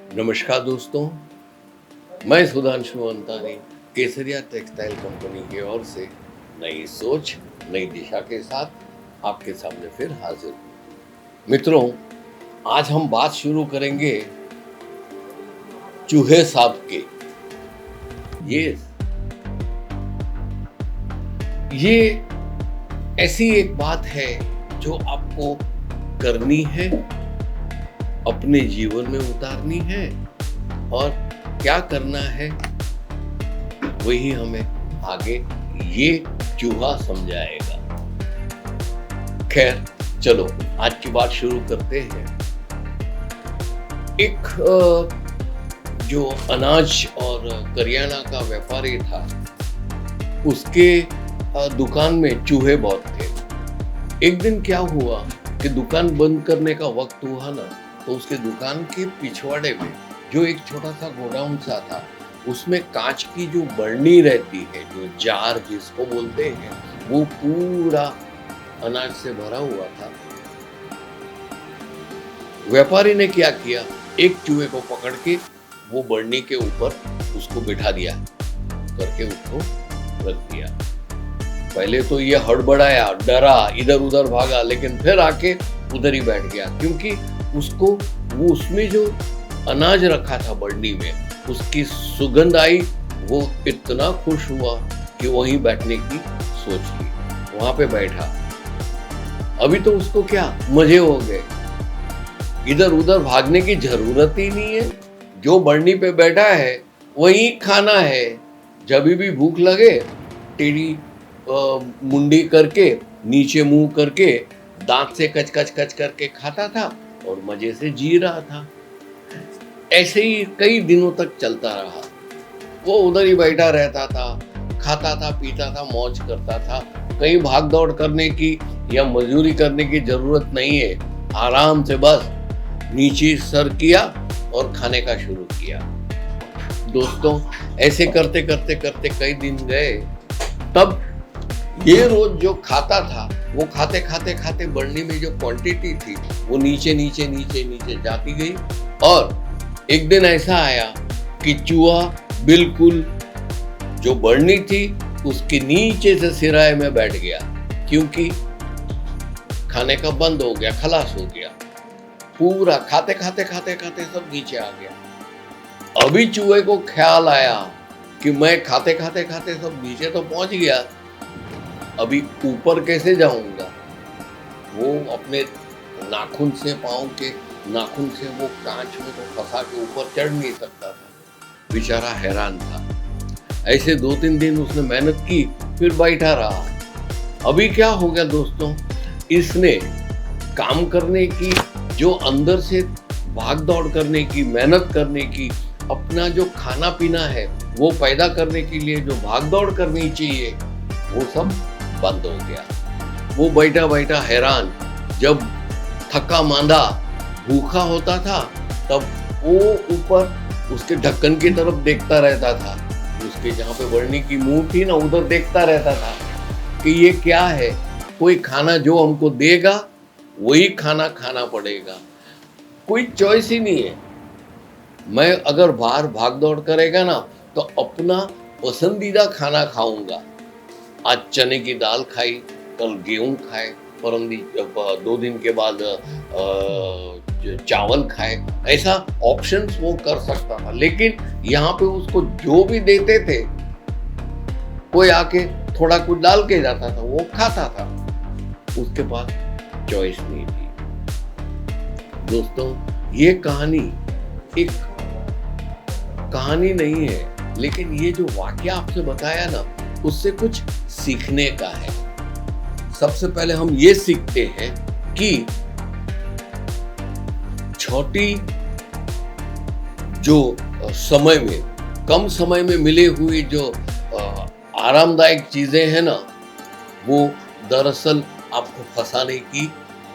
नमस्कार दोस्तों, मैं सुधांशु अंतानी केसरिया टेक्सटाइल कंपनी की ओर से नई सोच नई दिशा के साथ आपके सामने फिर हाजिर हूँ। मित्रों, आज हम बात शुरू करेंगे चूहे साहब के। ये ऐसी एक बात है जो आपको करनी है, अपने जीवन में उतारनी है और क्या करना है वही हमें आगे ये चूहा समझाएगा। खैर चलो आज की बात शुरू करते हैं। एक जो अनाज और करियाना का व्यापारी था, उसके दुकान में चूहे बहुत थे। एक दिन क्या हुआ कि दुकान बंद करने का वक्त हुआ ना, तो उसके दुकान के पिछवाड़े में जो एक छोटा सा गोडाउन सा था, उसमें कांच की जो बरनी रहती है, जो जार जिसको बोलते हैं, वो पूरा अनाज से भरा हुआ था। व्यापारी ने क्या किया, एक चूहे को पकड़ के वो बरनी के ऊपर उसको बिठा दिया करके उसको रख दिया। पहले तो ये हड़बड़ाया, डरा, इधर उधर भागा, लेकिन फिर आके उधर ही बैठ गया, क्योंकि उसको वो उसमें जो अनाज रखा था बरनी में, उसकी सुगंध आई। वो इतना खुश हुआ कि वहीं बैठने की सोच ली, वहां पे बैठा। अभी तो उसको क्या मजे हो गए, इधर उधर भागने की जरूरत ही नहीं है। जो बरनी पे बैठा है वही खाना है। जब भी भूख लगे, टेढ़ी मुंडी करके, नीचे मुंह करके, दांत से कच कच कच करके खाता था और मजे से जी रहा था। ऐसे ही कई दिनों तक चलता रहा। वो उधर ही बैठा रहता था, खाता था, पीता था, मौज करता था। कहीं भाग दौड़ करने की या मजदूरी करने की जरूरत नहीं है। आराम से बस नीचे सर किया और खाने का शुरू किया। दोस्तों, ऐसे करते करते करते कई दिन गए। तब ये रोज जो खाता था, वो खाते खाते खाते बरनी में जो क्वांटिटी थी वो नीचे नीचे नीचे नीचे जाती गई। और एक दिन ऐसा आया कि चूहा बिल्कुल जो बरनी थी उसके नीचे से सिराए में बैठ गया, क्योंकि खाने का बंद हो गया, खलास हो गया। पूरा खाते खाते खाते खाते सब नीचे आ गया। अभी चूहे को ख्याल आया कि मैं खाते खाते खाते सब नीचे तो पहुंच गया, अभी ऊपर कैसे जाऊंगा। वो अपने नाखून से, पांव के नाखून से वो कांच में तो फंसा के ऊपर चढ़ नहीं सकता था। बेचारा हैरान था। ऐसे 2-3 दिन उसने मेहनत की, फिर बैठा रहा। अभी क्या हो गया दोस्तों, इसने काम करने की, जो अंदर से भाग दौड़ करने की, मेहनत करने की, अपना जो खाना पीना है वो पैदा करने के लिए जो भाग दौड़ करनी चाहिए, वो सब बंद हो गया। वो बैठा बैठा हैरान, जब थका मांदा भूखा होता था, तब वो ऊपर उसके ढक्कन की तरफ देखता रहता था। उसके जहाँ पे बरनी की मुंह थी ना, उधर देखता रहता था कि ये क्या है, कोई खाना जो हमको देगा वही खाना खाना पड़ेगा, कोई चॉइस ही नहीं है। मैं अगर बाहर भाग दौड़ करेगा ना, तो अपना पसंदीदा खाना खाऊंगा। आज चने की दाल खाई, कल गेहूं खाए, 2 दिन के बाद चावल खाए। ऐसा ऑप्शंस वो कर सकता था, लेकिन यहाँ पे उसको जो भी देते थे, कोई आके थोड़ा कुछ डाल के जाता था, वो खाता था। उसके पास चॉइस नहीं थी। दोस्तों, ये कहानी एक कहानी नहीं है, लेकिन ये जो वाकया आपसे बताया ना, उससे कुछ सीखने का है। सबसे पहले हम ये सीखते हैं कि छोटी जो समय में, कम समय में मिले हुई जो आरामदायक चीजें हैं ना, वो दरअसल आपको फंसाने की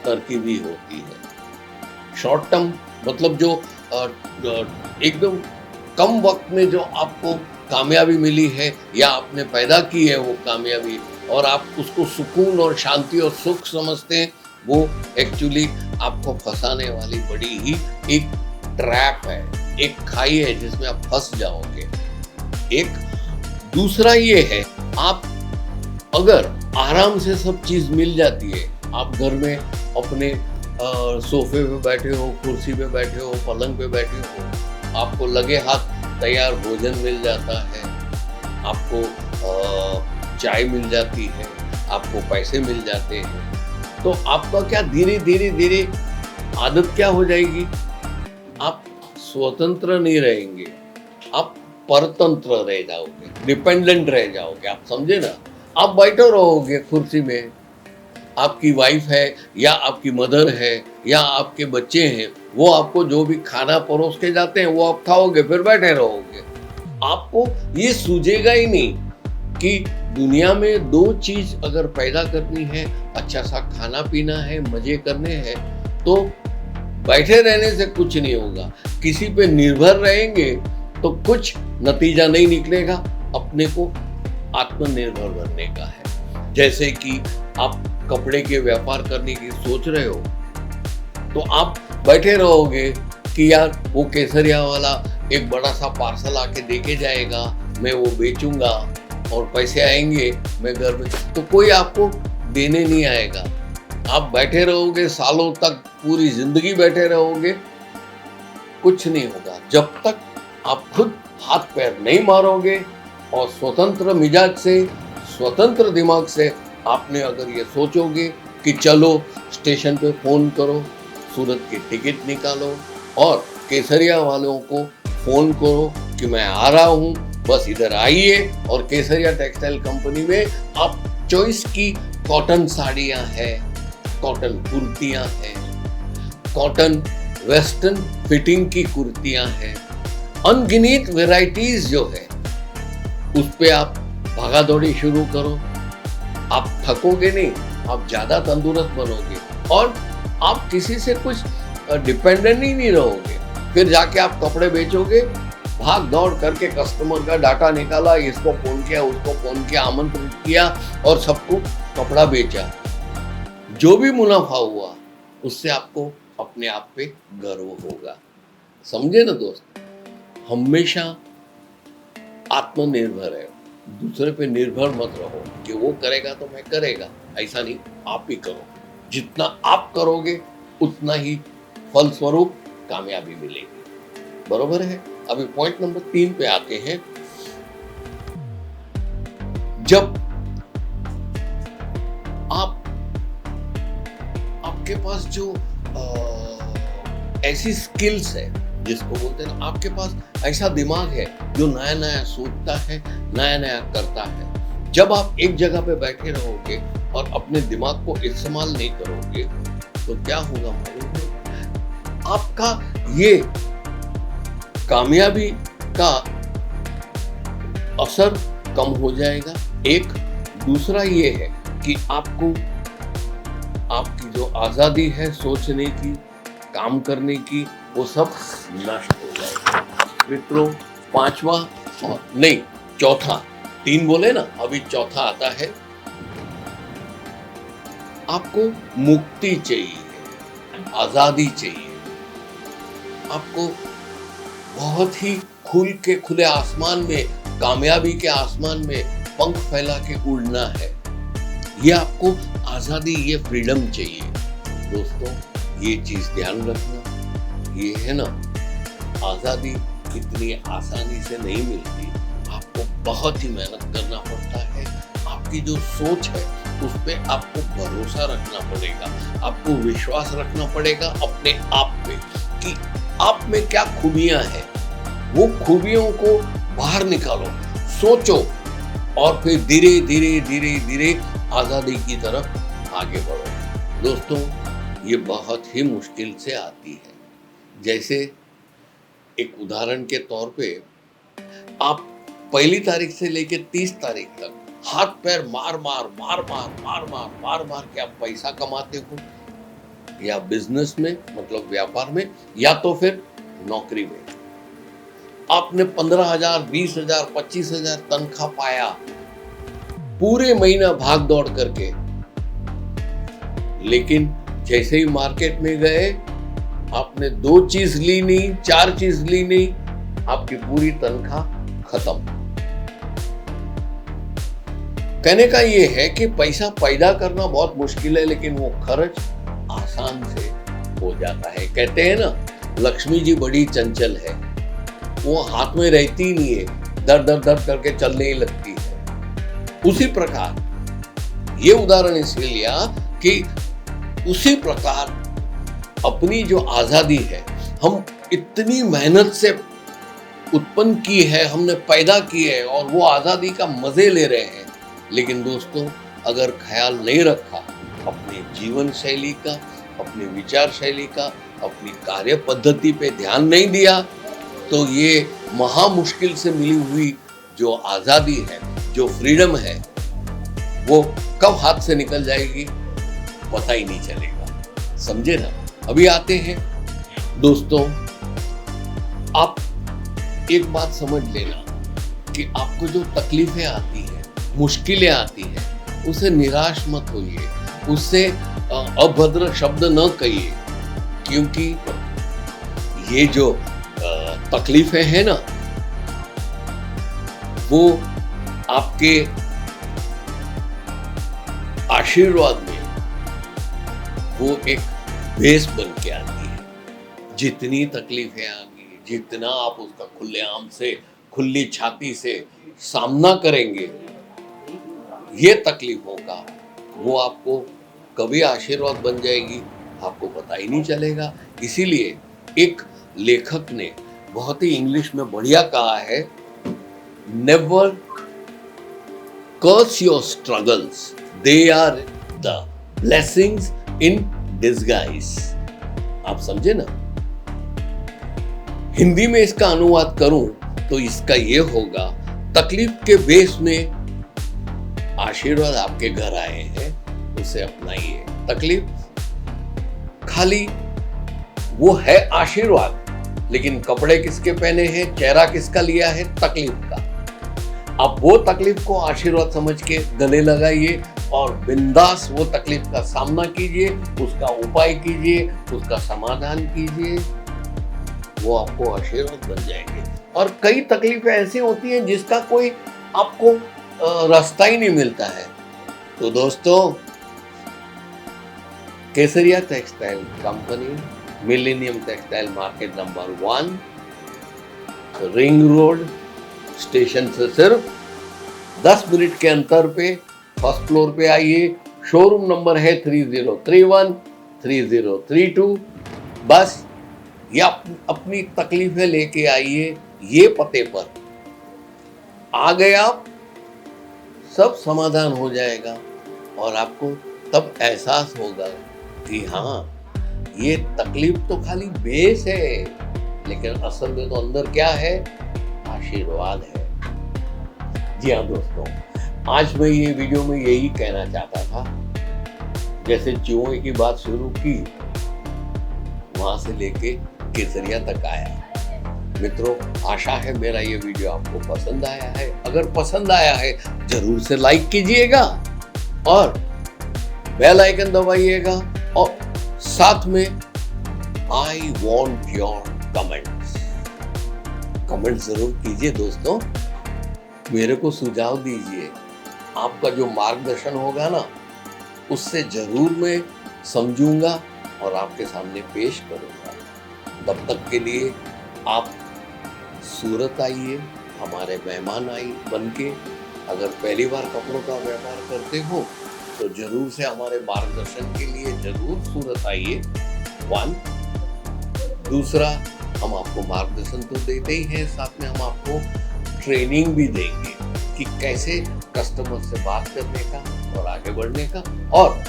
तरकीबी होती है। शॉर्ट टर्म मतलब जो एकदम कम वक्त में जो आपको कामयाबी मिली है या आपने पैदा की है वो कामयाबी, और आप उसको सुकून और शांति और सुख समझते हैं, वो एक्चुअली आपको फंसाने वाली बड़ी ही एक ट्रैप है। एक खाई है जिसमें आप फंस जाओगे। एक दूसरा ये है, आप अगर आराम से सब चीज मिल जाती है, आप घर में अपने सोफे पे बैठे हो, कुर्सी पे बैठे हो, पलंग पे बैठे हो, आपको लगे हाथ तैयार भोजन मिल जाता है, आपको चाय मिल जाती है, आपको पैसे मिल जाते हैं, तो आपका क्या धीरे धीरे धीरे आदत क्या हो जाएगी, आप स्वतंत्र नहीं रहेंगे, आप परतंत्र रह जाओगे, डिपेंडेंट रह जाओगे। आप समझे ना, आप बैठे रहोगे कुर्सी में, आपकी वाइफ है या आपकी मदर है या आपके बच्चे हैं, वो आपको जो भी खाना परोस के जाते हैं वो आप खाओगे, फिर बैठे रहोगे। आपको ये सूझेगा ही नहीं कि दुनिया में दो चीज अगर पैदा करनी है, अच्छा सा खाना पीना है, मजे करने हैं, तो बैठे रहने से कुछ नहीं होगा। किसी पे निर्भर रहेंगे तो कुछ नतीजा नहीं निकलेगा। अपने को आत्मनिर्भर बनने का है। जैसे कि आप कपड़े के व्यापार करने की सोच रहे हो, तो आप बैठे रहोगे कि यार वो केसरिया वाला एक बड़ा सा पार्सल आके देके जाएगा, मैं वो बेचूंगा और पैसे आएंगे, मैं घर में, तो कोई आपको देने नहीं आएगा। आप बैठे रहोगे सालों तक, पूरी जिंदगी बैठे रहोगे, कुछ नहीं होगा। जब तक आप खुद हाथ पैर नहीं मारोगे और स्वतंत्र मिजाज से, स्वतंत्र दिमाग से आपने अगर ये सोचोगे कि चलो स्टेशन पे फोन करो, सूरत की टिकट निकालो और केसरिया वालों को फोन करो कि मैं आ रहा हूँ, बस इधर आइए, और केसरिया टेक्सटाइल कंपनी में आप चॉइस की कॉटन साड़ियाँ हैं, कॉटन कुर्तियाँ हैं, कॉटन वेस्टर्न फिटिंग की कुर्तियाँ हैं, अनगिनत वैरायटीज जो है उस पे आप भागा दौड़ी शुरू करो। आप थकोगे नहीं, आप ज्यादा तंदुरुस्त बनोगे और आप किसी से कुछ डिपेंडेंट ही नहीं रहोगे। फिर जाके आप कपड़े बेचोगे, भाग दौड़ करके कस्टमर का डाटा निकाला, इसको फोन किया, उसको फोन किया, आमंत्रित किया और सबको कपड़ा बेचा। जो भी मुनाफा हुआ उससे आपको अपने आप पे गर्व होगा। समझे ना दोस्त, हमेशा आत्मनिर्भर है, दूसरे पे निर्भर मत रहो कि वो करेगा तो मैं करेगा, ऐसा नहीं, आप ही करो। जितना आप करोगे उतना ही फलस्वरूप कामयाबी मिलेगी। बरोबर है। अभी पॉइंट नंबर 3 पे आते हैं। जब आपके पास जो ऐसी स्किल्स है जिसको बोलते हैं ना, आपके पास ऐसा दिमाग है जो नया नया सोचता है, नया नया करता है। जब आप एक जगह पे बैठे रहोगे और अपने दिमाग को इस्तेमाल नहीं करोगे तो क्या होगा मालूम है? आपका ये कामयाबी का असर कम हो जाएगा। एक दूसरा ये है कि आपको आपकी जो आजादी है सोचने की, काम करने की, वो सब नष्ट हो जाएगा। मित्रों, पांचवा नहीं, चौथा, 3 बोले ना, अभी चौथा आता है। आपको मुक्ति चाहिए, आजादी चाहिए। आपको बहुत ही खुल के खुले आसमान में, कामयाबी के आसमान में पंख फैला के उड़ना है। ये आपको आजादी, ये फ्रीडम चाहिए। दोस्तों, ये चीज ध्यान रखना। ये है ना, आजादी इतनी आसानी से नहीं मिलती, आपको बहुत ही मेहनत करना पड़ता है। आपकी जो सोच है उस पे आपको भरोसा रखना पड़ेगा, आपको विश्वास रखना पड़ेगा अपने आप पे कि आप में क्या खूबियां हैं। वो खूबियों को बाहर निकालो, सोचो और फिर धीरे धीरे धीरे धीरे आजादी की तरफ आगे बढ़ो। दोस्तों, ये बहुत ही मुश्किल से आती है। जैसे एक उदाहरण के तौर पे, आप 1 तारीख से लेकर 30 तारीख तक हाथ पैर मार मार के आप पैसा कमाते हो, या बिजनेस में, मतलब व्यापार में, या तो फिर नौकरी में। आपने 15,000, 20,000, 25,000 तनख्वाह पाया पूरे महीना भाग दौड़ करके, लेकिन जैसे ही मार्केट में गए आपने 2 चीज ली नहीं, 4 चीज ली नहीं, आपकी पूरी तनख्वाह खत्म। कहने का ये है कि पैसा पैदा करना बहुत मुश्किल है, लेकिन वो खर्च आसान से हो जाता है। कहते हैं ना, लक्ष्मी जी बड़ी चंचल है, वो हाथ में रहती नहीं है, दर दर दर करके चलने ही लगती है। उसी प्रकार ये उदाहरण इसलिए लिया कि उसी प्रकार अपनी जो आजादी है, हम इतनी मेहनत से उत्पन्न की है, हमने पैदा की है और वो आजादी का मजे ले रहे हैं। लेकिन दोस्तों, अगर ख्याल नहीं रखा अपनी जीवन शैली का, अपनी विचार शैली का, अपनी कार्य पद्धति पे ध्यान नहीं दिया, तो ये महा मुश्किल से मिली हुई जो आजादी है, जो फ्रीडम है, वो कब हाथ से निकल जाएगी पता ही नहीं चलेगा। समझे ना? अभी आते हैं दोस्तों, आप एक बात समझ लेना कि आपको जो तकलीफें आती हैं, मुश्किलें आती हैं, उससे निराश मत होइए, उससे अभद्र शब्द न कहिए, क्योंकि ये जो तकलीफें हैं ना, वो आपके आशीर्वाद में वो एक बेस बन के आती है। जितनी तकलीफें आएंगी, जितना आप उसका खुलेआम से, खुली छाती से सामना करेंगे ये तकलीफों का, वो आपको कभी आशीर्वाद बन जाएगी, आपको पता ही नहीं चलेगा। इसीलिए एक लेखक ने बहुत ही इंग्लिश में बढ़िया कहा है, never curse your struggles, they are the blessings in disguise. आप समझे ना? हिंदी में इसका अनुवाद करूं तो इसका ये होगा, तकलीफ के बेस में आशीर्वाद आपके घर आए हैं, उसे अपनाइए। तकलीफ खाली वो है आशीर्वाद, लेकिन कपड़े किसके पहने हैं, चेहरा किसका लिया है, तकलीफ का। अब वो तकलीफ को आशीर्वाद समझ के गले लगाइए और बिंदास वो तकलीफ का सामना कीजिए, उसका उपाय कीजिए, उसका समाधान कीजिए, वो आपको आशीर्वाद बन जाएंगे। और कई तकलीफें ऐसी होती हैं जिसका कोई आपको रास्ता ही नहीं मिलता है। तो दोस्तों, Kesariya textile company, millennium textile market number 1, ring road station से सिर्फ 10 मिनट के अंतर पे फर्स्ट फ्लोर पे आइए। शोरूम नंबर है 3031 3032। बस या अपनी तकलीफें लेके आइए, ये पते पर आ गए आप, सब समाधान हो जाएगा और आपको तब एहसास होगा कि हाँ, ये तकलीफ तो खाली बेस है, लेकिन असल में तो अंदर क्या है, आशीर्वाद है। जी हाँ दोस्तों, आज मैं ये वीडियो में यही कहना चाहता था। जैसे चूहे की बात शुरू की, वहां से लेके केसरिया तक आया। मित्रों, आशा है मेरा ये वीडियो आपको पसंद आया है। अगर पसंद आया है जरूर से लाइक कीजिएगा और बेल आइकन दबाइएगा, और साथ में I want your comments, comment जरूर कीजिए दोस्तों। मेरे को सुझाव दीजिए, आपका जो मार्गदर्शन होगा ना, उससे जरूर मैं समझूंगा और आपके सामने पेश करूंगा। तब तक के लिए आप सूरत आइए, हमारे मेहमान आई बनके। अगर पहली बार कपड़ों का व्यापार करते हो तो जरूर से हमारे मार्गदर्शन के लिए जरूर सूरत आइए। 1, दूसरा, हम आपको मार्गदर्शन तो देते ही हैं, साथ में हम आपको ट्रेनिंग भी देंगे कि कैसे कस्टमर से बात करने का और आगे बढ़ने का। और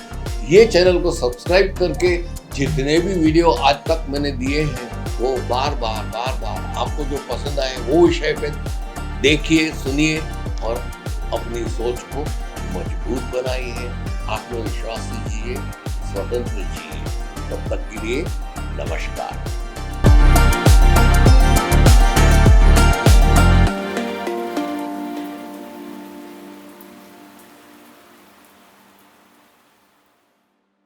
ये चैनल को सब्सक्राइब करके जितने भी वीडियो आज तक मैंने दिए हैं, वो बार बार आपको जो पसंद आए वो विषय पे देखिए, सुनिए और अपनी सोच को मजबूत बनाइए, आत्मविश्वासी जिए, स्वतंत्र जिए। तब तक के लिए नमस्कार।